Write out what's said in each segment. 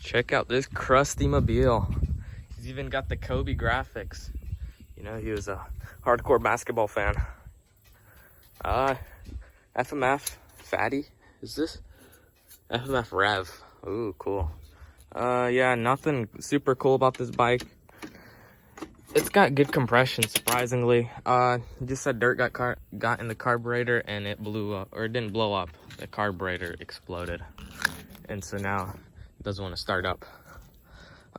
Check out this crusty mobile. He's even got the Kobe graphics. You know, he was a hardcore basketball fan. FMF Fatty, is this? FMF Rev. Ooh, cool. Yeah, nothing super cool about this bike. It's got good compression, surprisingly. Just said dirt got in the carburetor and it blew up, or it didn't blow up. The carburetor exploded, and so now it doesn't want to start up.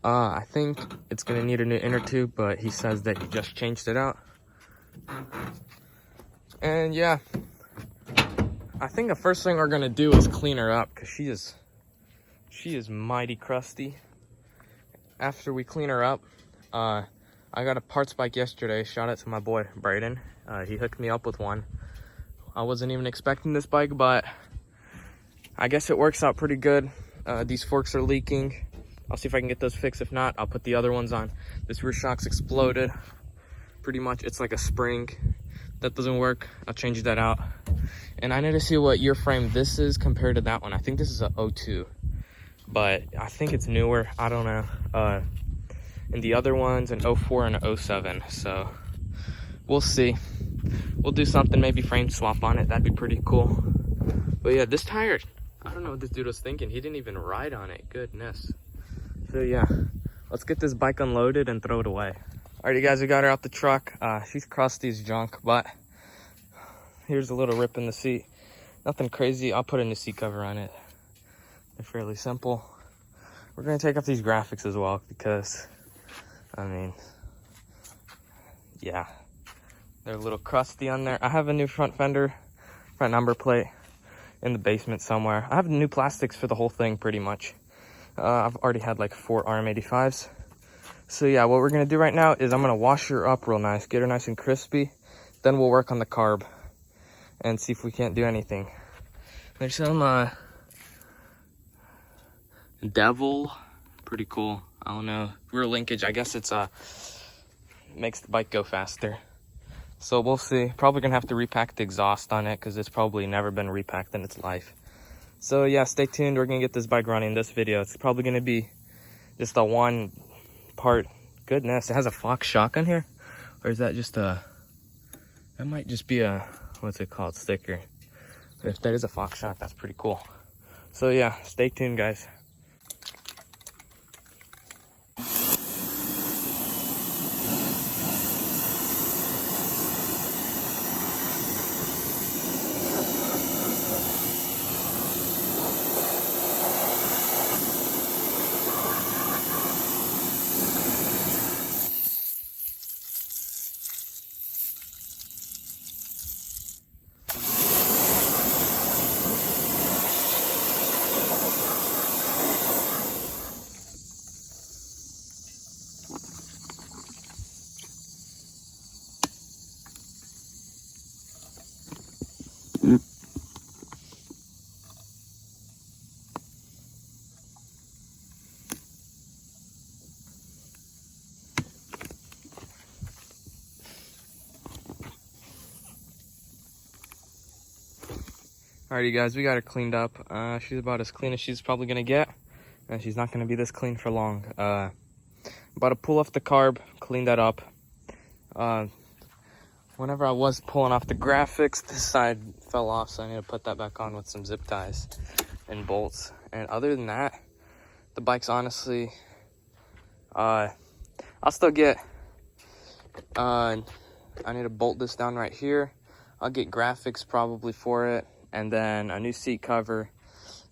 I think it's gonna need a new inner tube, but he says that he just changed it out. And yeah, I think the first thing we're gonna do is clean her up because she is mighty crusty. After we clean her up, I got a parts bike yesterday. Shout out to my boy Brayden. He hooked me up with one. I wasn't even expecting this bike, but I guess it works out pretty good. These forks are leaking. I'll see if I can get those fixed. If not, I'll put the other ones on. This rear shock's exploded. Pretty much, it's like a spring. That doesn't work. I'll change that out. And I need to see what year frame this is compared to that one. I think this is a 02, but I think it's newer. I don't know. And the other one's an 04 and an 07. So we'll see. We'll do something, maybe frame swap on it. That'd be pretty cool. But yeah, this tire, I don't know what this dude was thinking. He didn't even ride on it. Goodness. So yeah, let's get this bike unloaded and throw it away. Alrighty guys, we got her out the truck. She's crusty as junk, but here's a little rip in the seat. Nothing crazy. I'll put a new seat cover on it. They're fairly simple. We're gonna take off these graphics as well because, I mean, yeah, they're a little crusty on there. I have a new front fender, front number plate in the basement somewhere. I have new plastics for the whole thing pretty much. I've already had like 4 RM85s. So yeah, what we're gonna do right now is I'm gonna wash her up real nice, get her nice and crispy. Then we'll work on the carb and see if we can't do anything. There's some Devil, pretty cool. I don't know, rear linkage. I guess it's makes the bike go faster. So we'll see. Probably gonna have to repack the exhaust on it because it's probably never been repacked in its life. So yeah, stay tuned. We're gonna get this bike running. This video, it's probably gonna be just a one part. Goodness, it has a Fox shock on here, or is that just a? That might just be a, what's it called, sticker. If that is a Fox shock, that's pretty cool. So yeah, stay tuned, guys. Alrighty guys, we got her cleaned up. She's about as clean as she's probably gonna get, and she's not gonna be this clean for long. About to pull off the carb, clean that up. Whenever I was pulling off the graphics, this side fell off, so I need to put that back on with some zip ties and bolts. And other than that, the bike's honestly, I'll still get, I need to bolt this down right here. I'll get graphics probably for it, and then a new seat cover.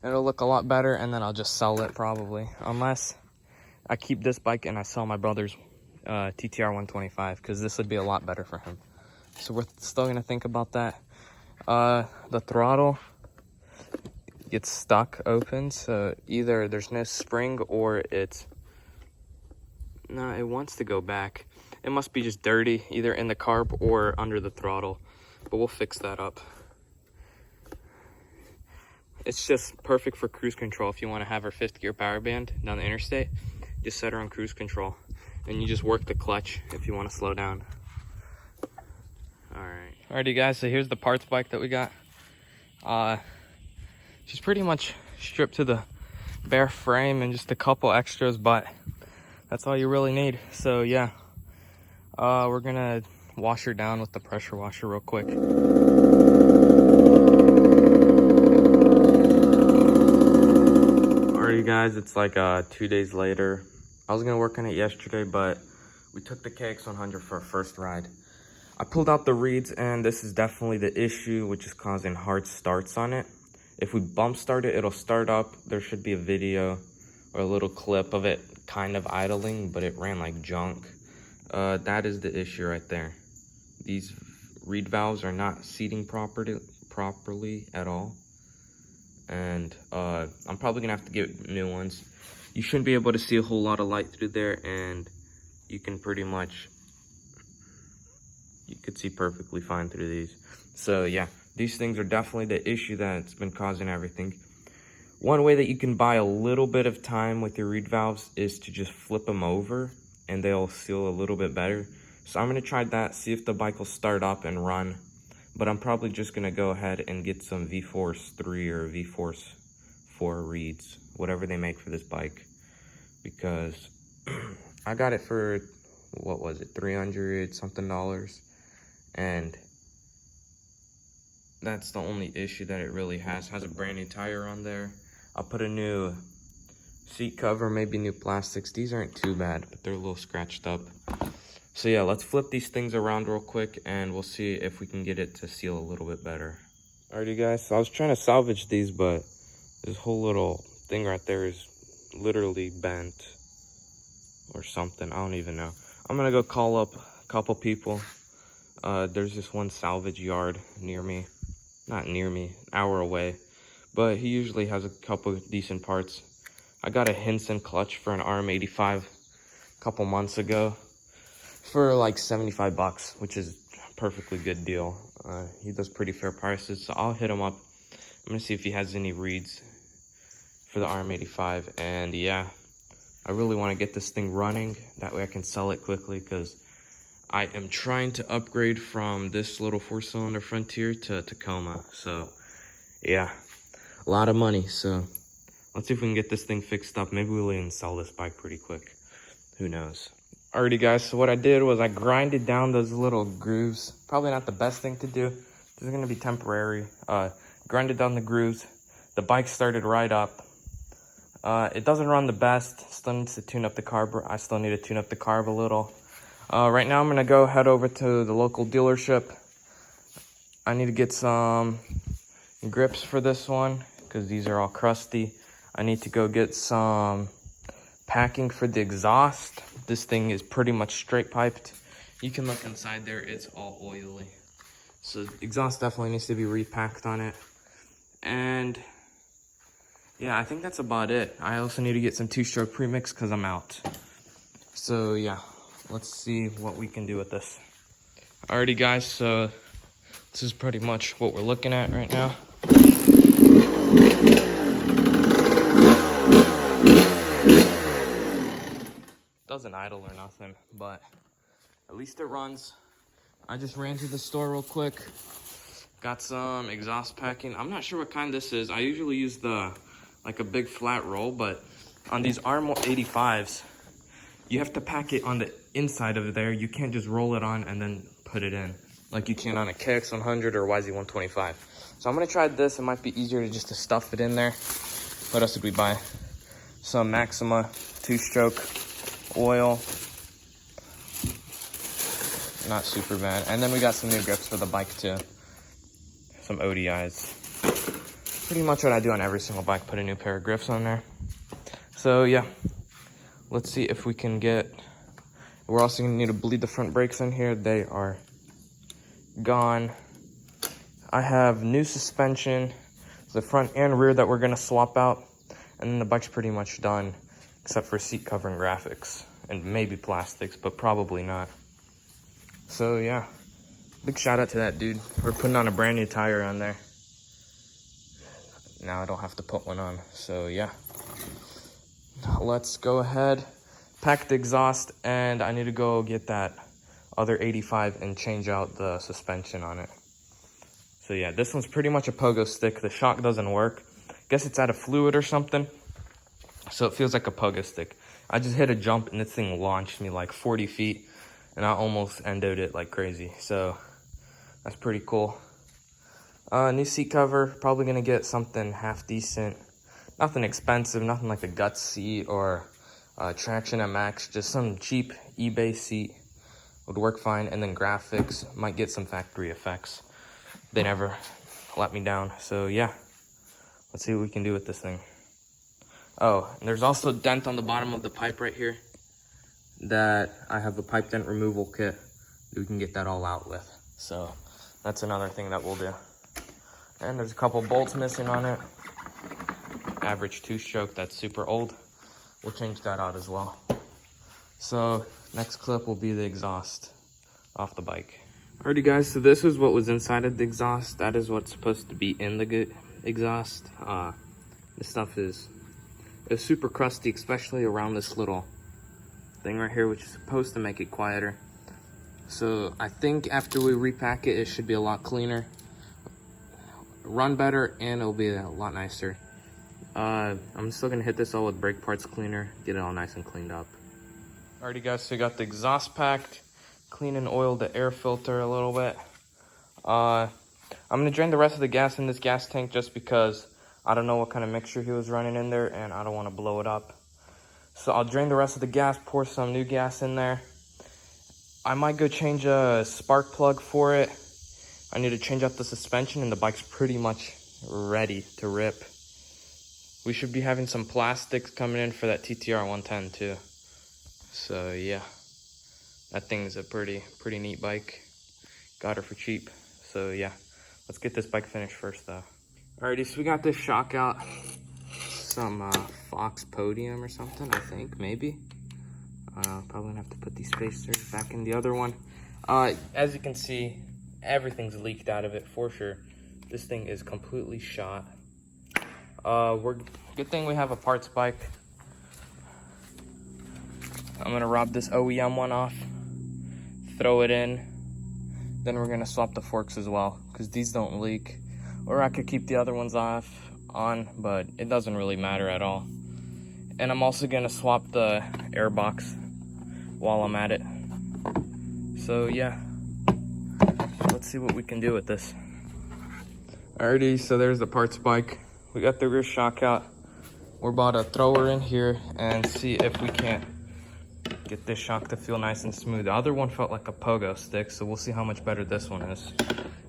It'll look a lot better, and then I'll just sell it probably, unless I keep this bike and I sell my brother's TTR 125, because this would be a lot better for him. So we're still gonna think about that. The throttle gets stuck open, so either there's no spring or it wants to go back. It must be just dirty, either in the carb or under the throttle, but we'll fix that up. It's just perfect for cruise control. If you want to have her 5th gear power band down the interstate, just set her on cruise control, and you just work the clutch if you want to slow down. Alrighty guys, so here's the parts bike that we got. She's pretty much stripped to the bare frame and just a couple extras, but that's all you really need. So yeah, we're gonna wash her down with the pressure washer real quick. Alrighty guys, it's like 2 days later. I was gonna work on it yesterday, but we took the KX100 for our first ride. I pulled out the reeds, and this is definitely the issue, which is causing hard starts on it. If we bump start it, it'll start up. There should be a video or a little clip of it kind of idling, but it ran like junk. That is the issue right there. These reed valves are not seating properly at all. And I'm probably gonna have to get new ones. You shouldn't be able to see a whole lot of light through there, and you can pretty much, you could see perfectly fine through these. So yeah, these things are definitely the issue that's been causing everything. One way that you can buy a little bit of time with your reed valves is to just flip them over and they'll seal a little bit better. So I'm gonna try that, see if the bike will start up and run. But I'm probably just gonna go ahead and get some V-Force 3 or V-Force 4 reeds, whatever they make for this bike. Because I got it for, what was it, $300 something. And that's the only issue that it really has. Has a brand new tire on there. I'll put a new seat cover, maybe new plastics. These aren't too bad, but they're a little scratched up. So yeah, let's flip these things around real quick and we'll see if we can get it to seal a little bit better. Alrighty guys, so I was trying to salvage these, but this whole little thing right there is literally bent or something. I don't even know. I'm gonna go call up a couple people. There's this one salvage yard near me. Not near me, an hour away. But he usually has a couple decent parts. I got a Hinson clutch for an RM85 a couple months ago for like 75 bucks, which is a perfectly good deal. He does pretty fair prices, so I'll hit him up. I'm gonna see if he has any reeds for the RM85. And yeah, I really want to get this thing running. That way I can sell it quickly, because I am trying to upgrade from this little 4-cylinder Frontier to Tacoma. So yeah, a lot of money. So let's see if we can get this thing fixed up. Maybe we'll even sell this bike pretty quick. Who knows? Alrighty guys, so what I did was I grinded down those little grooves. Probably not the best thing to do. This is gonna be temporary. Grinded down the grooves. The bike started right up. It doesn't run the best. Still needs to tune up the carb. I still need to tune up the carb a little. Right now I'm gonna go head over to the local dealership. I need to get some grips for this one because these are all crusty. I need to go get some packing for the exhaust. This thing is pretty much straight piped. You can look inside there, it's all oily. So the exhaust definitely needs to be repacked on it. And yeah, I think that's about it. I also need to get some 2-stroke premix because I'm out. So yeah, let's see what we can do with this. Alrighty guys, so this is pretty much what we're looking at right now. Doesn't idle or nothing, but at least it runs. I just ran to the store real quick. Got some exhaust packing. I'm not sure what kind this is. I usually use like a big flat roll, but on these RM85s, you have to pack it on the inside of there. You can't just roll it on and then put it in like you can on a KX100 or YZ125. So I'm gonna try this. It might be easier to just stuff it in there. What else did we buy? Some Maxima 2-stroke oil. Not super bad. And then we got some new grips for the bike too. Some ODIs. Pretty much what I do on every single bike, put a new pair of grips on there. So yeah, let's see if we can get, we're also gonna need to bleed the front brakes in here. They are gone. I have new suspension, the front and rear that we're gonna swap out. And then the bike's pretty much done, except for seat cover and graphics and maybe plastics, but probably not. So yeah, big shout out to that dude. We're putting on a brand new tire on there. Now I don't have to put one on. So yeah, let's go ahead, pack the exhaust, and I need to go get that other 85 and change out the suspension on it. So yeah, this one's pretty much a pogo stick. The shock doesn't work. Guess it's out of fluid or something. So it feels like a pogo stick. I just hit a jump and this thing launched me like 40 feet and I almost endoed it like crazy. So that's pretty cool. New seat cover, probably gonna get something half decent. Nothing expensive, nothing like a Guts seat or Traction MX, just some cheap eBay seat would work fine. And then graphics, might get some factory effects. They never let me down. So yeah, let's see what we can do with this thing. Oh, and there's also a dent on the bottom of the pipe right here that I have a pipe dent removal kit that we can get that all out with. So that's another thing that we'll do. And there's a couple bolts missing on it. Average 2-stroke, that's super old. We'll change that out as well. So next clip will be the exhaust off the bike. Alrighty guys, so this is what was inside of the exhaust. That is what's supposed to be in the exhaust. This stuff is super crusty, especially around this little thing right here, which is supposed to make it quieter. So I think after we repack it, it should be a lot cleaner, run better, and it'll be a lot nicer. I'm still gonna hit this all with brake parts cleaner, get it all nice and cleaned up. Alrighty guys, so we got the exhaust packed, clean and oil the air filter a little bit. I'm gonna drain the rest of the gas in this gas tank just because I don't know what kind of mixture he was running in there and I don't want to blow it up. So I'll drain the rest of the gas, pour some new gas in there. I might go change a spark plug for it. I need to change out the suspension and the bike's pretty much ready to rip. We should be having some plastics coming in for that TTR 110 too. So yeah, that thing's a pretty neat bike. Got her for cheap. So yeah, let's get this bike finished first though. Alrighty, so we got this shock out. Some Fox Podium or something, I think, maybe. Probably gonna have to put these spacers back in the other one. As you can see, everything's leaked out of it for sure. This thing is completely shot. Good thing we have a parts bike. I'm gonna rob this OEM one off, throw it in, then we're gonna swap the forks as well, because these don't leak. Or I could keep the other ones on, but it doesn't really matter at all. And I'm also gonna swap the air box while I'm at it. So yeah, let's see what we can do with this. Alrighty, so there's the parts bike. We got the rear shock out. We're about to throw her in here and see if we can't get this shock to feel nice and smooth. The other one felt like a pogo stick, so we'll see how much better this one is.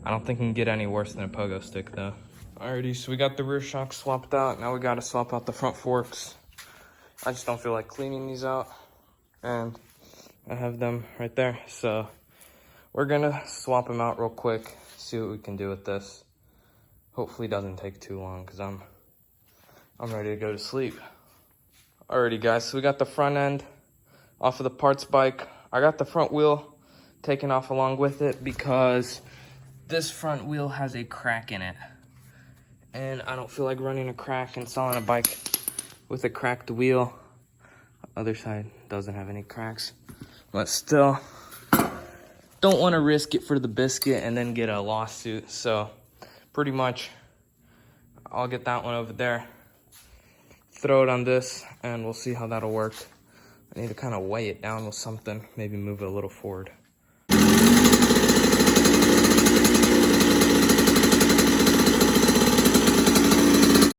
I don't think it can get any worse than a pogo stick though. Alrighty, so we got the rear shock swapped out. Now we gotta swap out the front forks. I just don't feel like cleaning these out. And I have them right there. So we're gonna swap them out real quick, see what we can do with this. Hopefully it doesn't take too long because I'm ready to go to sleep. Alrighty guys, so we got the front end off of the parts bike. I got the front wheel taken off along with it because this front wheel has a crack in it. And I don't feel like running a crack and selling a bike with a cracked wheel. Other side doesn't have any cracks. But still, don't want to risk it for the biscuit and then get a lawsuit. So pretty much, I'll get that one over there. Throw it on this and we'll see how that'll work. I need to kind of weigh it down with something, maybe move it a little forward.